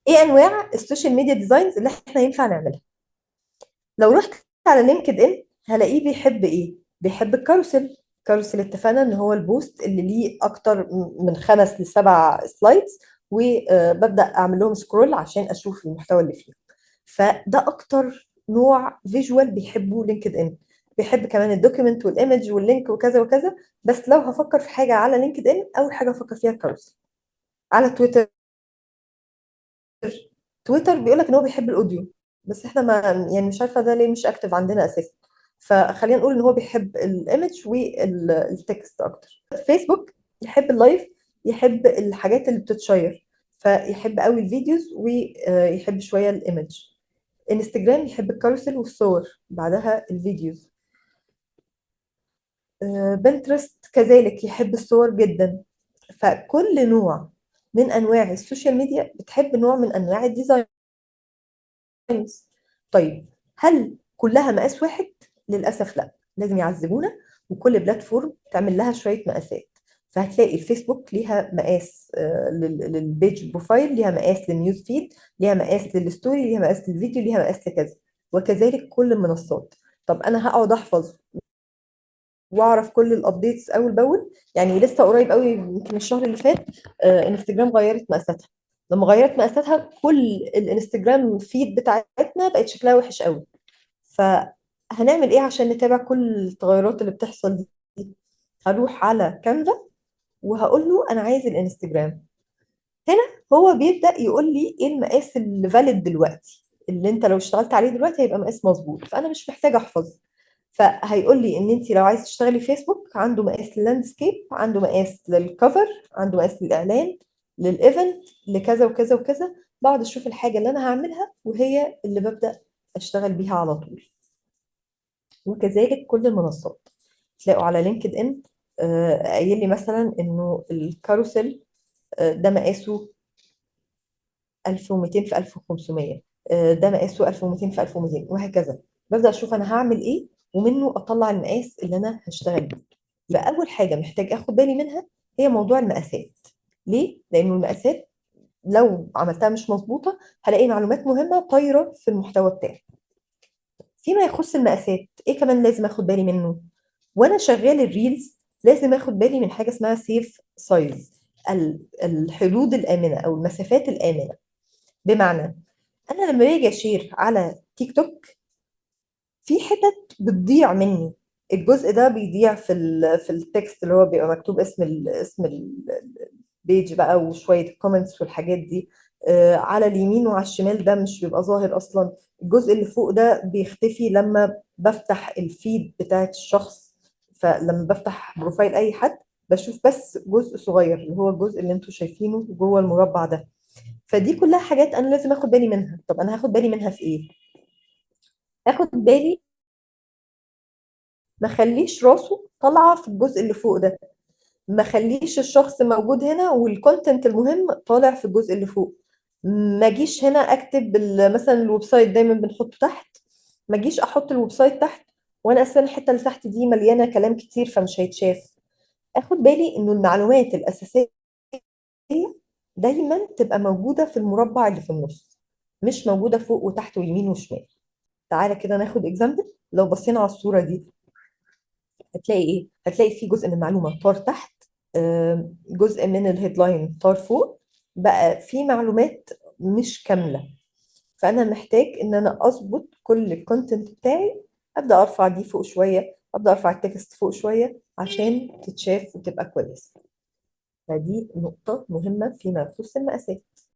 ايه انواع السوشيال ميديا ديزاينز اللي احنا ينفع نعملها؟ لو رحت على لينكد ان هلاقيه بيحب ايه؟ بيحب الكاروسل. الكاروسل اتفقنا ان هو البوست اللي ليه اكتر من 5 ل7 سلايدز، وببدا اعمل لهم سكرول عشان اشوف المحتوى اللي فيه. فده اكتر نوع فيجوال بيحبه لينكد ان. بيحب كمان الدوكيمنت والايمج واللينك وكذا وكذا. بس لو هفكر في حاجه على لينكد ان، اول حاجه افكر فيها الكاروسل. على تويتر، تويتر بيقول لك ان هو بيحب الاوديو، بس احنا ما يعني مش عارفه ده ليه مش اكتف عندنا اساسا. فخلينا نقول ان هو بيحب الايمج والتكست اكتر. فيسبوك يحب اللايف، يحب الحاجات اللي بتتشير، فيحب قوي الفيديوز ويحب شويه الايمج. انستجرام يحب الكاروسل والصور بعدها الفيديوز. بنترست كذلك يحب الصور جدا. فكل نوع من انواع السوشيال ميديا بتحب نوع من انواع الديزاين. طيب، هل كلها مقاس واحد؟ للأسف لا، لازم يعذبونا، وكل بلاتفورم تعمل لها شوية مقاسات. فهتلاقي الفيسبوك ليها مقاس للبيج بروفايل، ليها مقاس للنيوز فيد، ليها مقاس للستوري، ليها مقاس للفيديو، ليها مقاس لكذا. وكذلك كل المنصات. طب انا هقعد احفظ واعرف كل الابديتس اول باول؟ يعني لسه قريب قوي يمكن الشهر اللي فات انستجرام غيرت مقاساتها. لما غيرت مقاساتها كل الانستجرام فيد بتاعتنا بقت شكلها وحش قوي. فهنعمل ايه عشان نتابع كل التغيرات اللي بتحصل دي؟ هروح على كانفا وهقول له انا عايز الانستجرام. هنا هو بيبدأ يقول لي ايه المقاس اللي فاليد دلوقتي، اللي انت لو اشتغلت عليه دلوقتي هيبقى مقاس مظبوط. فانا مش محتاجه احفظ. فهيقول لي ان انت لو عايز تشتغلي فيسبوك، عنده مقاس لللاندسكيب، عنده مقاس للكفر، عنده مقاس للاعلان، للايفنت، لكذا وكذا وكذا. بقعد اشوف الحاجه اللي انا هعملها وهي اللي ببدأ اشتغل بيها على طول. وكذلك كل المنصات. تلاقوا على لينكد ان قايل لي مثلا انه الكاروسل ده مقاسه 1200 في 1500، ده مقاسه 1200 في 1200، وهكذا. ببدأ اشوف انا هعمل ايه ومنه اطلع المقاس اللي انا هشتغل بيه. يبقى اول حاجة محتاج اخد بالي منها هي موضوع المقاسات. ليه؟ لانه المقاسات لو عملتها مش مظبوطة هلاقي معلومات مهمة طايرة في المحتوى بتاعي. فيما يخص المقاسات، ايه كمان لازم اخد بالي منه؟ وانا شغال الريلز لازم اخد بالي من حاجة اسمها سيف سايز، الحدود الآمنة او المسافات الآمنة. بمعنى، انا لما باجي اشير على تيك توك في حتت بتضيع مني. الجزء ده بيضيع في التكست اللي هو بيبقى مكتوب اسم البيج بقى وشوية الكومنتس والحاجات دي. على اليمين وعلى الشمال ده مش بيبقى ظاهر اصلا. الجزء اللي فوق ده بيختفي لما بفتح الفيد بتاعت الشخص. فلما بفتح بروفايل اي حد بشوف بس جزء صغير اللي هو الجزء اللي انتوا شايفينه جوه المربع ده. فدي كلها حاجات انا لازم اخد بالي منها. طب انا هاخد بالي منها في ايه؟ اخد بالي ما خليش راسه طالعه في الجزء اللي فوق ده. ما خليش الشخص موجود هنا والكونتنت المهم طالع في الجزء اللي فوق. ما اجيش هنا اكتب مثلا الويب سايت دايما بنحطه تحت. ما اجيش احط الويب سايت تحت وانا اصلا الحته اللي تحت دي مليانه كلام كتير فمش هيتشاف. اخد بالي انه المعلومات الاساسيه دايما تبقى موجوده في المربع اللي في النص، مش موجوده فوق وتحت ويمين وشمال. تعالى كده ناخد اكزامبل. لو بصينا على الصورة دي هتلاقي ايه؟ هتلاقي في جزء من المعلومة طار تحت، جزء من الهيدلاين طار فوق. بقى في معلومات مش كاملة. فأنا محتاج إن أنا أظبط كل الكونتنت بتاعي. أبدأ أرفع دي فوق شوية، أبدأ أرفع التكست فوق شوية عشان تتشاف وتبقى كويس. فدي نقطة مهمة فيما يخص المقاسات.